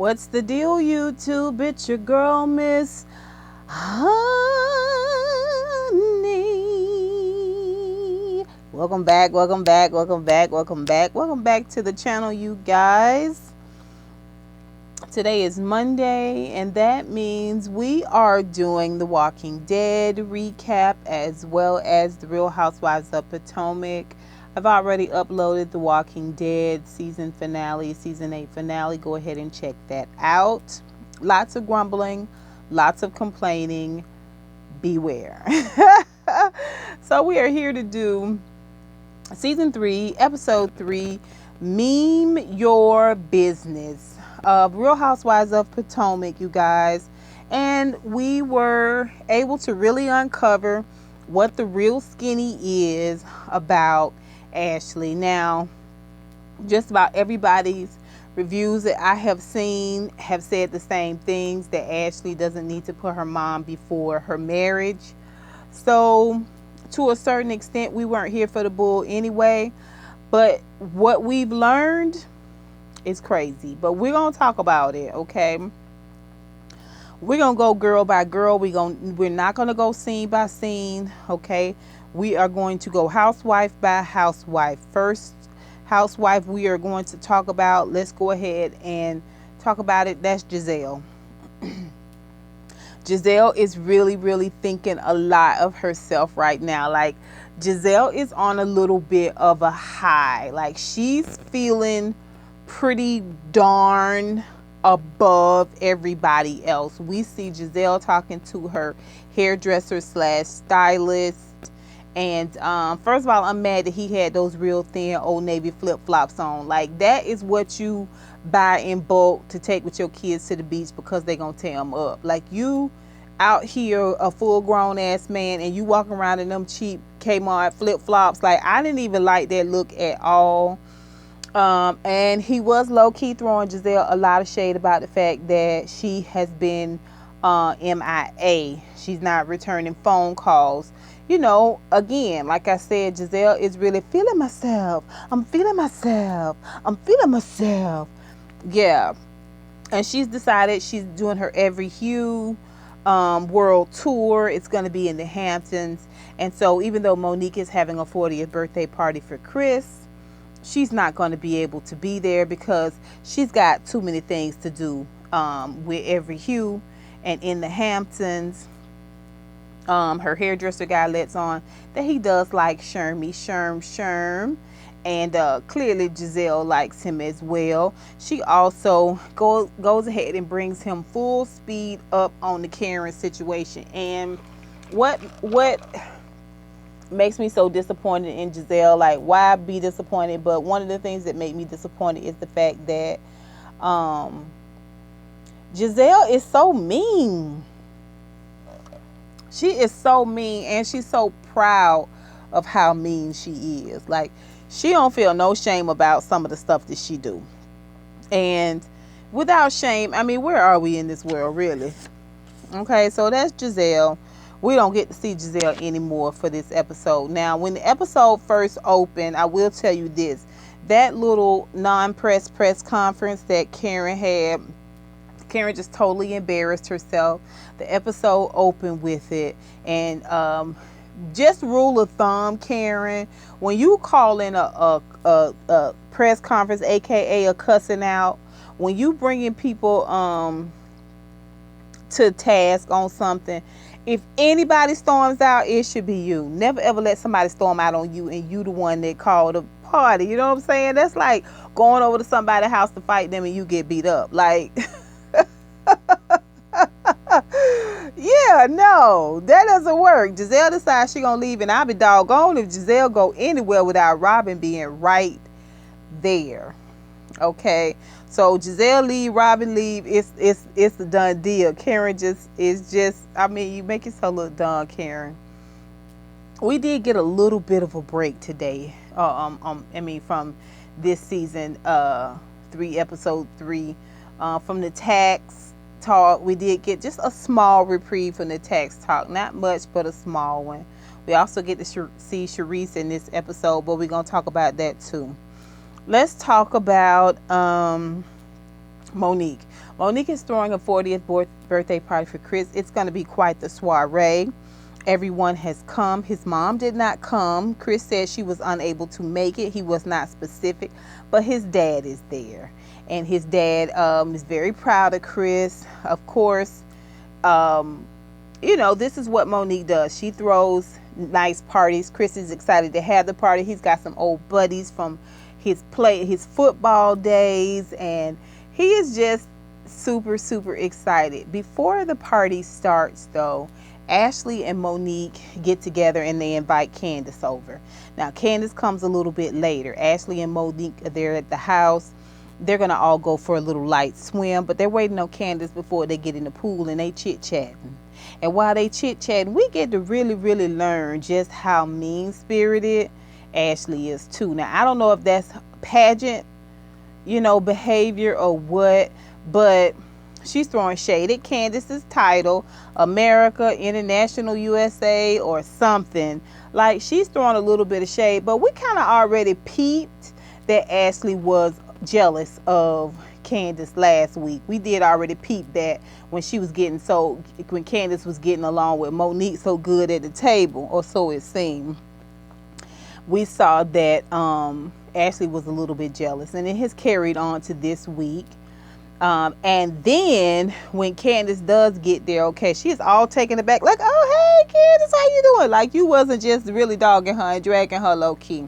What's the deal, YouTube? It's your girl, Miss Honey. Welcome back, welcome back, welcome back, welcome back. Welcome back to the channel, you guys. Today is Monday, and that means we are doing the Walking Dead recap as well as the Real Housewives of Potomac. I've already uploaded the Walking Dead season finale, season 8 finale. Go ahead and check that out. Lots of grumbling, lots of complaining. Beware. So we are here to do season 3, episode 3, Meme Your Business of Real Housewives of Potomac, you guys. And we were able to really uncover what the real skinny is about Ashley. Now, just about everybody's reviews that I have seen have said the same things, that Ashley doesn't need to put her mom before her marriage. So to a certain extent, we weren't here for the bull anyway, but what we've learned is crazy. But we're gonna talk about it, okay? We're gonna go girl by girl. We're not gonna go scene by scene, okay? We are going to go housewife by housewife. First housewife we are going to talk about, let's go ahead and talk about it. That's Gizelle. Gizelle is really thinking a lot of herself right now. Like, Gizelle is on a little bit of a high. Like, she's feeling pretty darn above everybody else. We see Gizelle talking to her hairdresser slash stylist. And first of all, I'm mad that he had those real thin Old Navy flip-flops on. Like, that is what you buy in bulk to take with your kids to the beach because they're gonna tear them up. Like, you out here a full-grown ass man and you walking around in them cheap Kmart flip-flops. Like, I didn't even like that look at all. And he was low-key throwing Gizelle a lot of shade about the fact that she has been MIA. She's not returning phone calls. You know, again, like I said, Gizelle is really feeling myself. I'm feeling myself. I'm feeling myself. Yeah. And she's decided she's doing her Every Hue world tour. It's going to be in the Hamptons. And so even though Monique is having a 40th birthday party for Chris, she's not going to be able to be there because she's got too many things to do with Every Hue and in the Hamptons. Her hairdresser guy lets on that he does like Sherm, and clearly Gizelle likes him as well. She also goes ahead and brings him full speed up on the Karen situation. And what makes me so disappointed in Gizelle, like, why be disappointed? But one of the things that make me disappointed is the fact that Gizelle is so mean. She is so mean, and she's so proud of how mean she is. Like, she don't feel no shame about some of the stuff that she do. And without shame, I mean, where are we in this world, really? Okay, so that's Gizelle. We don't get to see Gizelle anymore for this episode. Now, when the episode first opened, I will tell you this. That little non-press conference that Karen had, Karen just totally embarrassed herself. The episode opened with it. And just rule of thumb, Karen, when you call in a press conference, aka a cussing out, when you bringing people to task on something, if anybody storms out, it should be you. Never ever let somebody storm out on you and you the one that called a party. You know what I'm saying? That's like going over to somebody's house to fight them and you get beat up. Like, yeah, no, that doesn't work. Gizelle decides she gonna leave, and I'll be doggone if Gizelle go anywhere without Robyn being right there. Okay, so Gizelle leave, Robyn leave. It's a done deal. Karen I mean, you make yourself look dumb, Karen. We did get a little bit of a break today. I mean, from this season 3, episode 3, from the tax talk. We did get just a small reprieve from the tax talk. Not much, but a small one. We also get to see Charisse in this episode, but we're going to talk about that too. Let's talk about Monique. Monique is throwing a 40th birthday party for Chris. It's going to be quite the soiree. Everyone has come. His mom did not come. Chris said she was unable to make it. He was not specific, but his dad is there. And his dad is very proud of Chris. Of course, this is what Monique does. She throws nice parties. Chris is excited to have the party. He's got some old buddies from his football days, and he is just super, super excited. Before the party starts, though, Ashley and Monique get together and they invite Candace over. Now, Candace comes a little bit later. Ashley and Monique are there at the house. They're going to all go for a little light swim, but they're waiting on Candace before they get in the pool, and they chit-chatting. And while they chit-chatting, we get to really, really learn just how mean-spirited Ashley is, too. Now, I don't know if that's pageant, behavior or what, but she's throwing shade at Candace's title, America, International USA, or something. Like, she's throwing a little bit of shade, but we kind of already peeped that Ashley was jealous of Candace last week. We did already peep that when Candace was getting along with Monique so good at the table, or so it seemed. We saw that Ashley was a little bit jealous, and it has carried on to this week. And then when Candace does get there, okay, she's all taken aback, like, oh, hey, Candace, how you doing? Like, you wasn't just really dogging her and dragging her low key.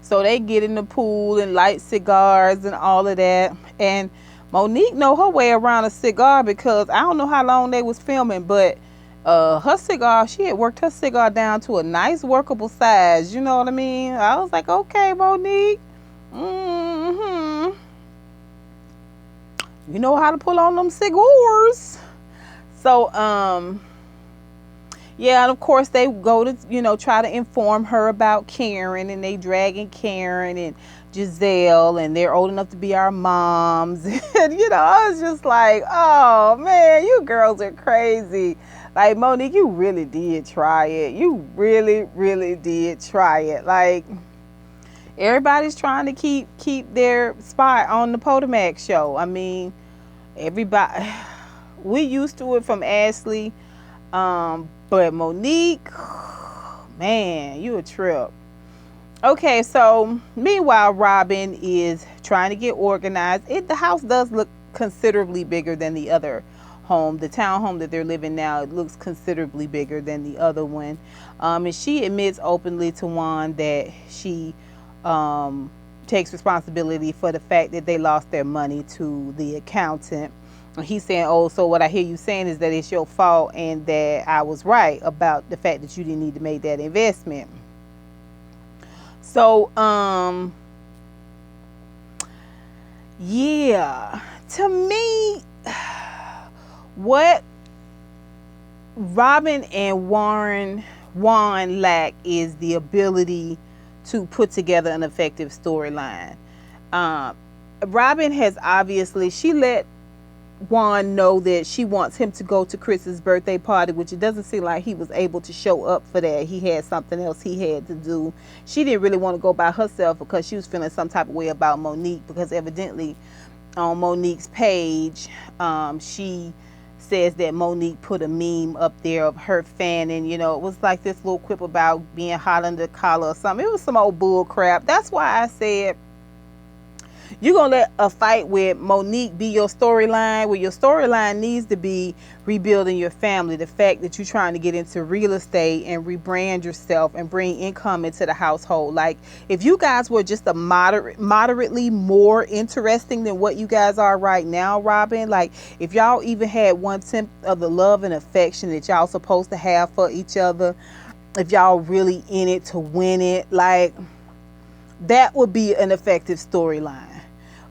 So they get in the pool and light cigars and all of that. And Monique know her way around a cigar, because I don't know how long they was filming, but her cigar, she had worked her cigar down to a nice workable size. You know what I mean? I was like, okay, Monique. You know how to pull on them cigars. So, yeah, and of course they go to, try to inform her about Karen, and they dragging Karen and Giselle, and they're old enough to be our moms. And, I was just like, oh, man, you girls are crazy. Like, Monique, you really did try it. You really, really did try it. Like, everybody's trying to keep their spot on the Potomac show. I mean, everybody, we used to it from Ashley, but Monique, man, you a trip. Okay, so meanwhile, Robyn is trying to get organized. The house does look considerably bigger than the other home. The townhome that they're living now, it looks considerably bigger than the other one. And she admits openly to Juan that she takes responsibility for the fact that they lost their money to the accountant. He's saying, oh, so what I hear you saying is that it's your fault and that I was right about the fact that you didn't need to make that investment. So, yeah, to me, what Robyn and Juan lack is the ability to put together an effective storyline. Robyn has obviously, she let Juan know that she wants him to go to Chris's birthday party, which it doesn't seem like he was able to show up for that. He had something else he had to do. She didn't really want to go by herself because she was feeling some type of way about Monique, because evidently on Monique's page, she says that Monique put a meme up there of her fanning, it was like this little quip about being hot under the collar or something. It was some old bull crap. That's why I said, you're going to let a fight with Monique be your storyline? Well, your storyline needs to be rebuilding your family. The fact that you're trying to get into real estate and rebrand yourself and bring income into the household. Like, if you guys were just a moderately more interesting than what you guys are right now, Robyn, like, if y'all even had 1/10 of the love and affection that y'all supposed to have for each other, if y'all really in it to win it, like, that would be an effective storyline.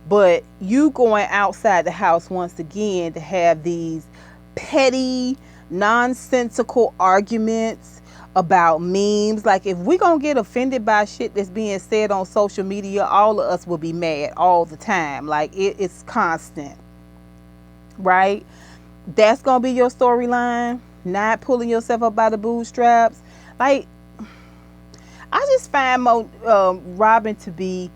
But you going outside the house once again to have these petty, nonsensical arguments about memes. Like, if we're going to get offended by shit that's being said on social media, all of us will be mad all the time. Like, it's constant. Right? That's going to be your storyline. Not pulling yourself up by the bootstraps. Like, I just find Robyn to be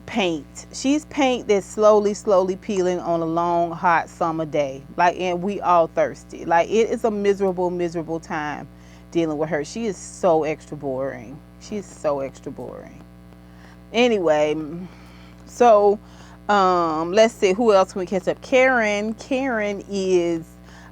paint. She's paint that's slowly peeling on a long, hot summer day. Like, and we all thirsty. Like, it is a miserable time dealing with her. She is so extra boring. She is so extra boring. Anyway, so let's see who else can we catch up. Karen is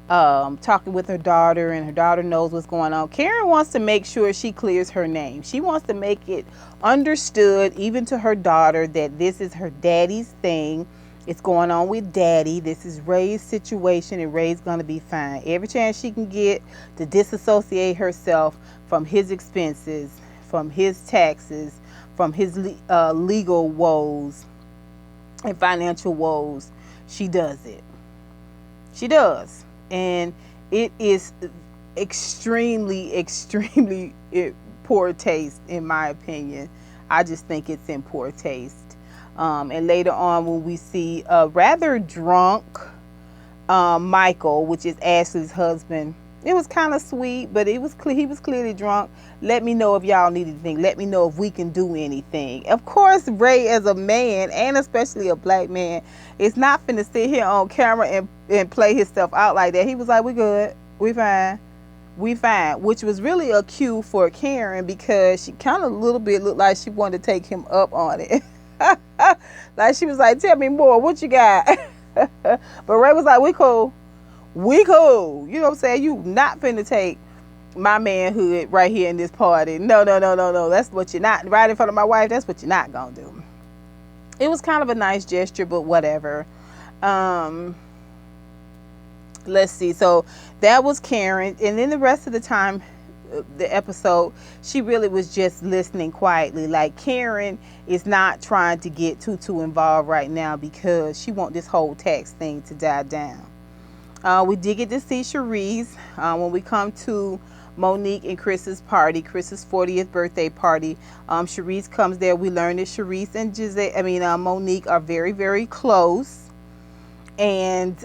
talking with her daughter, and her daughter knows what's going on. Karen wants to make sure she clears her name. She wants to make it understood, even to her daughter, that this is her daddy's thing. It's going on with daddy. This is Ray's situation, and Ray's going to be fine. Every chance she can get to disassociate herself from his expenses, from his taxes, from his legal woes and financial woes, she does it. She does. And it is extremely poor taste, in my opinion. I just think it's in poor taste. And later on, when we see a rather drunk Michael, which is Ashley's husband, it was kind of sweet, but he was clearly drunk. Let me know if y'all need anything. Let me know if we can do anything. Of course, Ray, as a man, and especially a black man, is not finna sit here on camera and play his stuff out like that. He was like, we good. We fine. We fine. Which was really a cue for Karen, because she kind of a little bit looked like she wanted to take him up on it. Like, she was like, tell me more. What you got? But Ray was like, we cool. We cool. You know what I'm saying? You not finna take my manhood right here in this party. No. That's what you're not. Right in front of my wife, that's what you're not gonna do. It was kind of a nice gesture, but whatever. Let's see. So that was Karen. And then the rest of the time, the episode, she really was just listening quietly. Like, Karen is not trying to get too involved right now, because she wants this whole tax thing to die down. We did get to see Cherise when we come to Monique and Chris's party, Chris's 40th birthday party. Cherise comes there. We learned that Cherise and Monique are very close. And,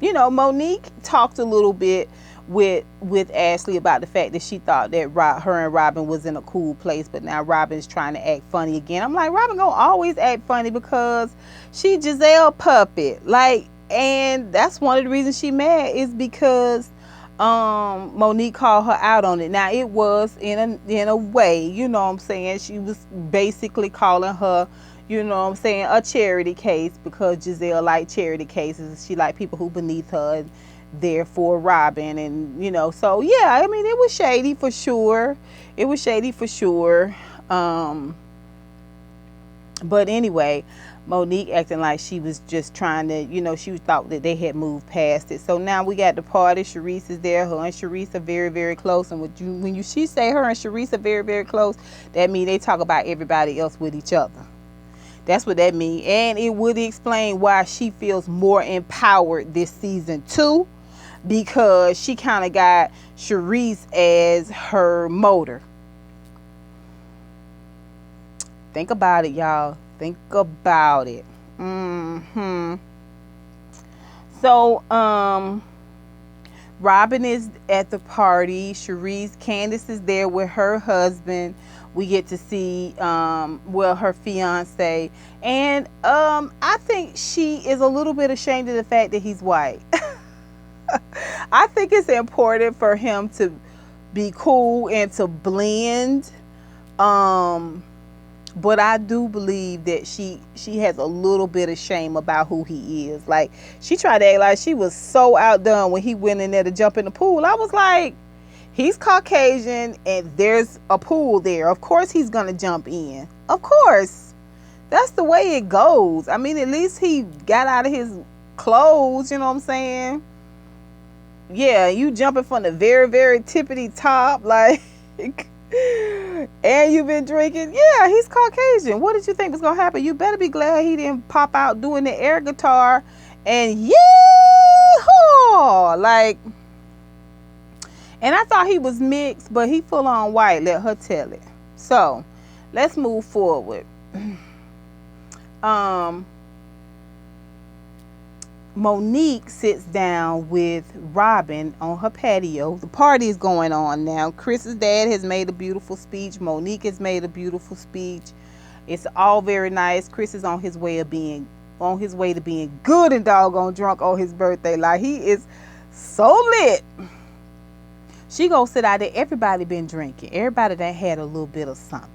Monique talked a little bit with Ashley about the fact that she thought that her and Robyn was in a cool place, but now Robyn's trying to act funny again. I'm like, Robyn gonna always act funny because she Giselle puppet. Like, and that's one of the reasons she mad, is because Monique called her out on it. Now, it was in a way, you know what I'm saying, she was basically calling her, you know what I'm saying, a charity case, because Giselle liked charity cases. She liked people who beneath her, and therefore Robyn. And so yeah, I mean, it was shady for sure. But anyway, Monique acting like she was just trying to, she thought that they had moved past it. So now we got the party. Cherise is there. Her and Cherise are very close. And when she say her and Cherise are very close, that means they talk about everybody else with each other. That's what that means. And it would explain why she feels more empowered this season too, because she kind of got Cherise as her motor. Think about it, y'all. Think about it. So, Robyn is at the party. Candace is there with her husband. We get to see, her fiance. And I think she is a little bit ashamed of the fact that he's white. I think it's important for him to be cool and to blend. But I do believe that she has a little bit of shame about who he is. Like, she tried to act like she was so outdone when he went in there to jump in the pool. I was like, he's Caucasian and there's a pool there. Of course he's going to jump in. Of course. That's the way it goes. I mean, at least he got out of his clothes, you know what I'm saying? Yeah, you jumping from the very tippity top, like... And you've been drinking. Yeah, he's Caucasian. What did you think was gonna happen? You better be glad he didn't pop out doing the air guitar and yee-haw, like. And I thought he was mixed, but he full on white. Let her tell it. So let's move forward. Monique sits down with Robyn on her patio. The party is going on now. Chris's dad has made a beautiful speech. Monique has made a beautiful speech. It's all very nice. Chris is on his way to being good and doggone drunk on his birthday. Like, he is so lit. She go sit out there. Everybody been drinking. Everybody that had a little bit of something.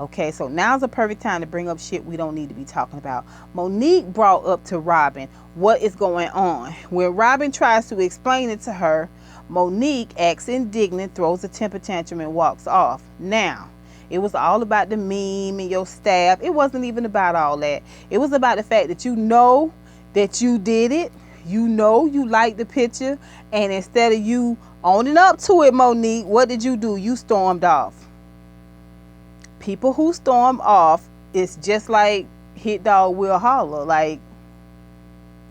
Okay, so now's the perfect time to bring up shit we don't need to be talking about. Monique brought up to Robyn what is going on. When Robyn tries to explain it to her, Monique acts indignant, throws a temper tantrum, and walks off. Now, it was all about the meme and your staff. It wasn't even about all that. It was about the fact that you know that you did it. You know you liked the picture. And instead of you owning up to it, Monique, what did you do? You stormed off. People who storm off, it's just like Hit Dog Will Holler. Like,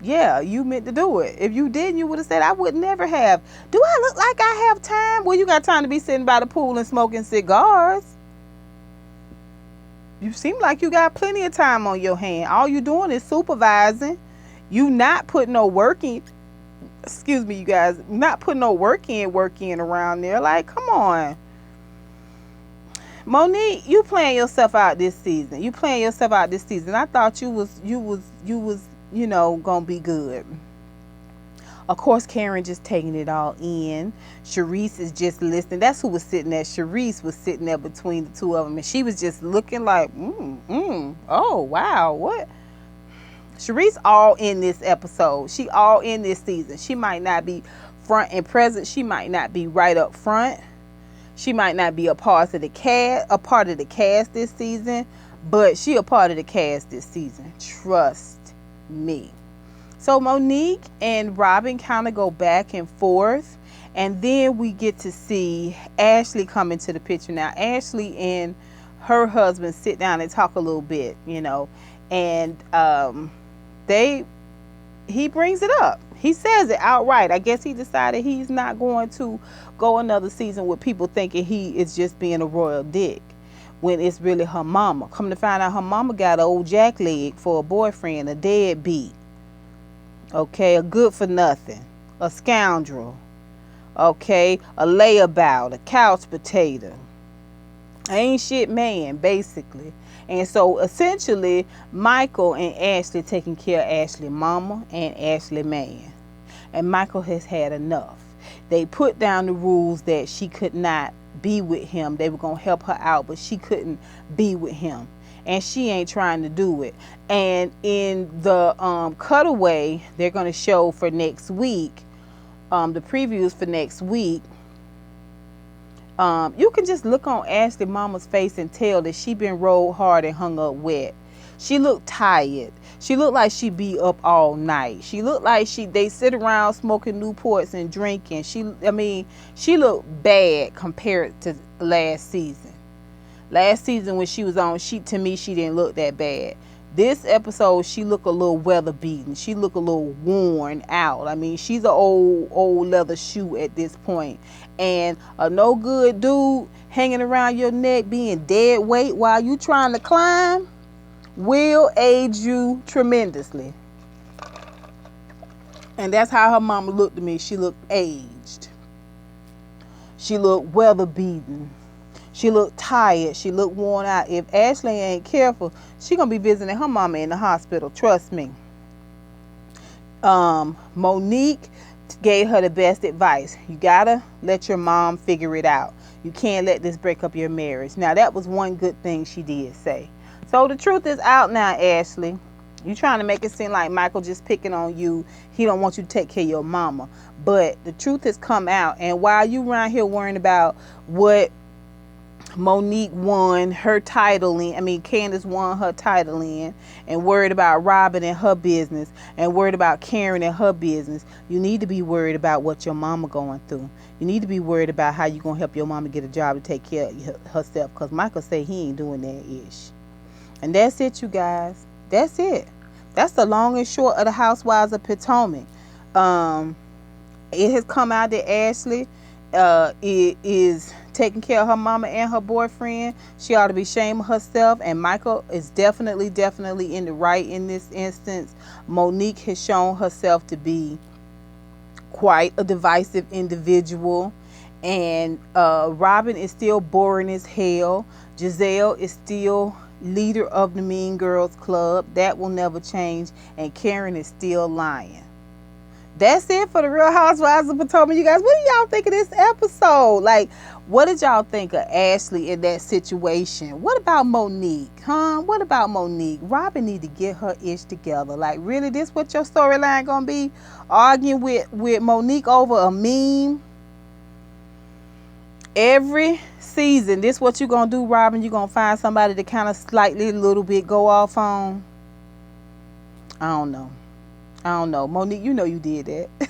yeah, you meant to do it. If you didn't, you would have said, I would never have. Do I look like I have time? Well, you got time to be sitting by the pool and smoking cigars. You seem like you got plenty of time on your hand. All you doing is supervising. You not putting no work in. Excuse me, you guys. Not putting no work in around there. Like, come on. Monique, you playing yourself out this season. I thought you was, gonna be good. Of course, Karen just taking it all in. Sharice is just listening. That's who was sitting there. Sharice was sitting there between the two of them, and she was just looking like, oh, wow, what? Sharice all in this episode. She all in this season. She might not be front and present. She might not be right up front. She might not be a part of the cast this season, but she a part of the cast this season. Trust me. So Monique and Robyn kind of go back and forth, and then we get to see Ashley come into the picture. Now, Ashley and her husband sit down and talk a little bit, and he brings it up. He says it outright. I guess he decided he's not going to go another season with people thinking he is just being a royal dick, when it's really her mama. Come to find out, her mama got an old jack leg for a boyfriend, a deadbeat. Okay, a good for nothing, a scoundrel, okay, a layabout, a couch potato, ain't shit man, basically. And so essentially, Michael and Ashley taking care of Ashley mama and Ashley man. And Michael has had enough. They put down the rules that she could not be with him. They were going to help her out, but she couldn't be with him. And she ain't trying to do it. And in the cutaway, they're going to show for next week, the previews for next week, you can just look on Ashley mama's face and tell that she been rolled hard and hung up wet. She looked tired. She looked like she be up all night. She looked like they sit around smoking Newports and drinking. She looked bad compared to last season. Last season when she was on, to me, she didn't look that bad. This episode, she looked a little weather beaten. She looked a little worn out. She's an old leather shoe at this point. And a no good dude hanging around your neck being dead weight while you trying to climb will age you tremendously. And that's how her mama looked to me. She looked aged. She looked weather beaten. She looked tired. She looked worn out. If Ashley ain't careful, she gonna be visiting her mama in the hospital. Trust me. Monique gave her the best advice. You gotta let your mom figure it out. You can't let this break up your marriage. Now, that was one good thing she did say. So the truth is out now, Ashley. You trying to make it seem like Michael just picking on you. He don't want you to take care of your mama. But the truth has come out. And while you around here worrying about what Monique won her title in, Candace won her title in, and worried about Robyn and her business, and worried about Karen and her business, you need to be worried about what your mama going through. You need to be worried about how you going to help your mama get a job to take care of herself, because Michael say he ain't doing that ish. And that's it, you guys. That's it. That's the long and short of the Housewives of Potomac. It has come out that Ashley is taking care of her mama and her boyfriend. She ought to be ashamed of herself, and Michael is definitely in the right in this instance. Monique has shown herself to be quite a divisive individual, and Robyn is still boring as hell. Giselle is still leader of the Mean Girls Club. That will never change. And Karen is still lying. That's it for the Real Housewives of Potomac, you guys. What do y'all think of this episode? Like, what did y'all think of Ashley in that situation? What about Monique? What about Monique? Robyn need to get her ish together. Like, really, this what your storyline gonna be? Arguing with Monique over a meme? Every season, this what you gonna do, Robyn? You gonna find somebody to kind of slightly, a little bit go off on? I don't know. Monique, you know you did that.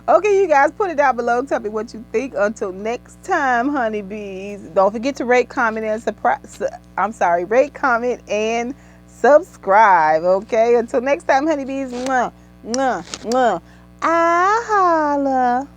Okay, you guys, put it down below. Tell me what you think. Until next time, honeybees. Don't forget to rate, comment, and rate, comment, and subscribe. Okay, until next time, honeybees. Mwah, mwah, mwah. I holla.